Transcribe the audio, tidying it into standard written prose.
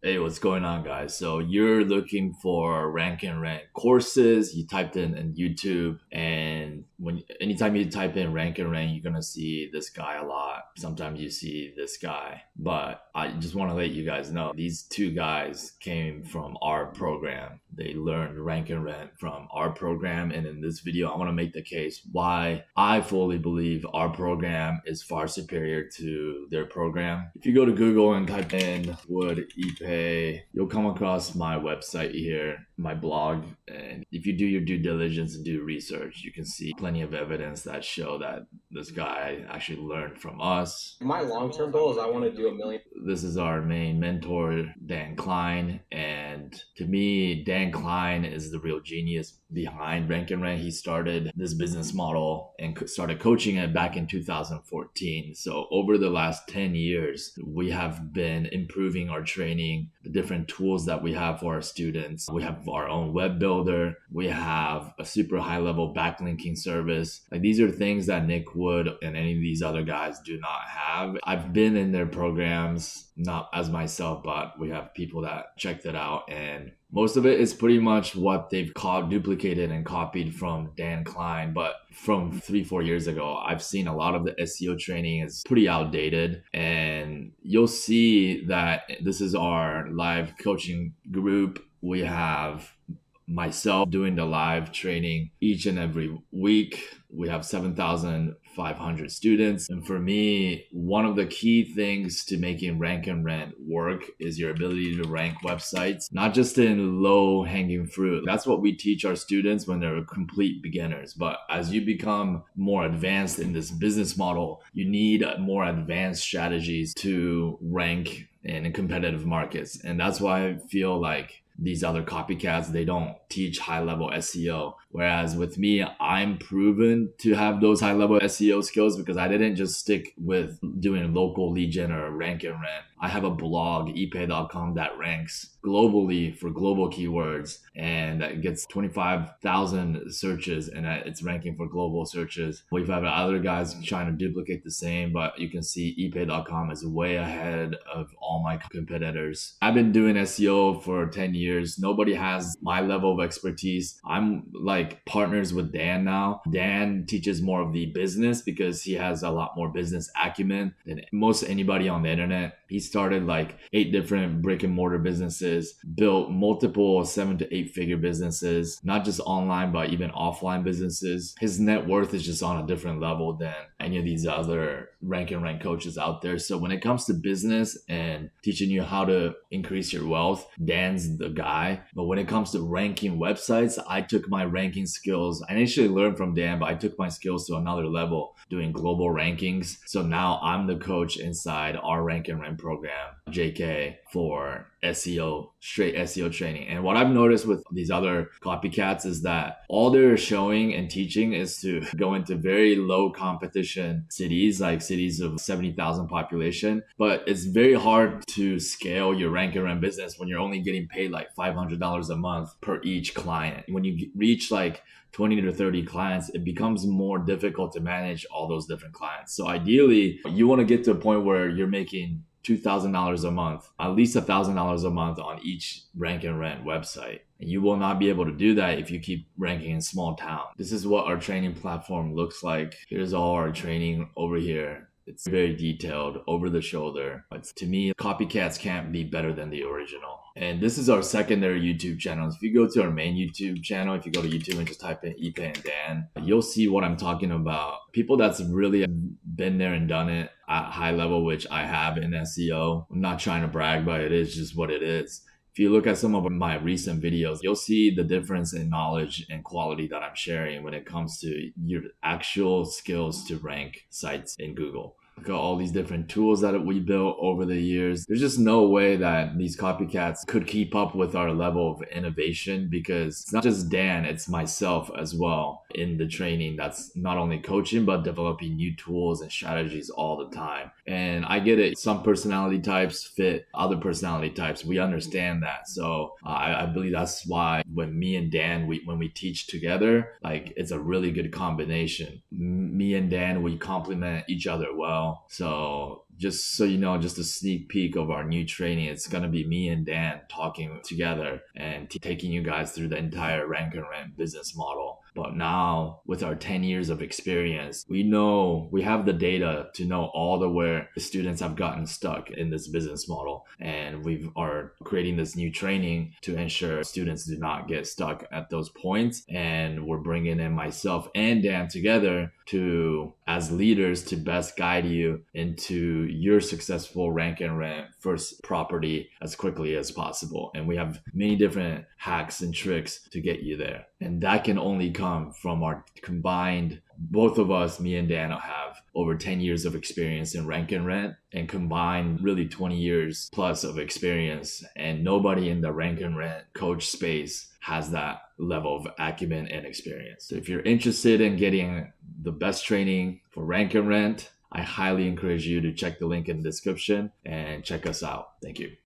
Hey, what's going on, guys? So you're looking for rank and rent courses. You typed in YouTube, and when anytime you type in rank and rent, you're gonna see this guy a lot. Sometimes you see this guy, but I just want to let you guys know these two guys came from our program. They learned rank and rent from our program, and in this video, I want to make the case why I fully believe our program is far superior to their program. If you go to Google and type in Wood Ipe, you'll come across my website here, my blog. And if you do your due diligence and do research, you can see plenty of evidence that show that this guy actually learned from us. My long-term goal is I want to do 1 million. This is our main mentor, Dan Klein. And to me, Dan Klein is the real genius behind Rank and Rent. He started this business model and started coaching it back in 2014. So over the last 10 years, we have been improving our training, the different tools that we have for our students. We have our own web builder. We have a super high level backlinking service. Like, these are things that Nick Wood and any of these other guys do not have. I've been in their programs, not as myself, but we have people that checked it out, and most of it is pretty much what they've duplicated and copied from Dan Klein. But from 3-4 years ago, I've seen a lot of the SEO training is pretty outdated. And you'll see that this is our live coaching group. We have myself doing the live training each and every week. We have 7,500 students. And for me, one of the key things to making Rank and Rent work is your ability to rank websites, not just in low hanging fruit. That's what we teach our students when they're complete beginners. But as you become more advanced in this business model, you need more advanced strategies to rank in competitive markets. And that's why I feel like these other copycats, they don't teach high level SEO. Whereas with me, I'm proven to have those high level SEO skills because I didn't just stick with doing local lead gen or rank and rent. I have a blog, epay.com, that ranks globally for global keywords, and that gets 25,000 searches, and it's ranking for global searches. We've had other guys trying to duplicate the same, but you can see epay.com is way ahead of all my competitors. I've been doing SEO for 10 years. Nobody has my level of expertise. I'm like partners with Dan now. Dan teaches more of the business because he has a lot more business acumen than most anybody on the internet. He started like 8 different brick and mortar businesses, built multiple 7 to 8 figure businesses, not just online, but even offline businesses. His net worth is just on a different level than any of these other rank and rank coaches out there. So when it comes to business and teaching you how to increase your wealth, Dan's the guy. But when it comes to ranking websites, I took my ranking skills. I initially learned from Dan, but I took my skills to another level doing global rankings. So now I'm the coach inside our rank and rank program, JK, for SEO, straight SEO training. And what I've noticed with these other copycats is that all they're showing and teaching is to go into very low competition cities, like cities of 70,000 population. But it's very hard to scale your rank and run business when you're only getting paid like $500 a month per each client. When you reach like 20 to 30 clients, it becomes more difficult to manage all those different clients. So ideally, you want to get to a point where you're making $2,000 a month, at least $1,000 a month on each rank and rent website. And you will not be able to do that if you keep ranking in small town. This is what our training platform looks like. Here's all our training over here. It's very detailed, over the shoulder. But to me, copycats can't be better than the original. And this is our secondary YouTube channel. If you go to our main YouTube channel, if you go to YouTube and just type in Ipe and Dan, you'll see what I'm talking about. People that's really been there and done it at high level, which I have in SEO. I'm not trying to brag, but it is just what it is. If you look at some of my recent videos, you'll see the difference in knowledge and quality that I'm sharing when it comes to your actual skills to rank sites in Google. Look at all these different tools that we built over the years. There's just no way that these copycats could keep up with our level of innovation, because it's not just Dan, it's myself as well in the training that's not only coaching, but developing new tools and strategies all the time. And I get it. Some personality types fit other personality types. We understand that. So I believe that's why when me and Dan, when we teach together, like, it's a really good combination. Me and Dan, we complement each other well. So just so you know, just a sneak peek of our new training. It's going to be me and Dan talking together and taking you guys through the entire rank and rent business model. But now, with our 10 years of experience, we know we have the data to know all the where the students have gotten stuck in this business model. And we are creating this new training to ensure students do not get stuck at those points. And we're bringing in myself and Dan together to, as leaders, to best guide you into your successful rank and rent first property as quickly as possible. And we have many different hacks and tricks to get you there. And that can only come from our combined, both of us, me and Dan, have over 10 years of experience in rank and rent, and combined really 20 years plus of experience. And nobody in the rank and rent coach space has that level of acumen and experience. So if you're interested in getting the best training for rank and rent, I highly encourage you to check the link in the description and check us out. Thank you.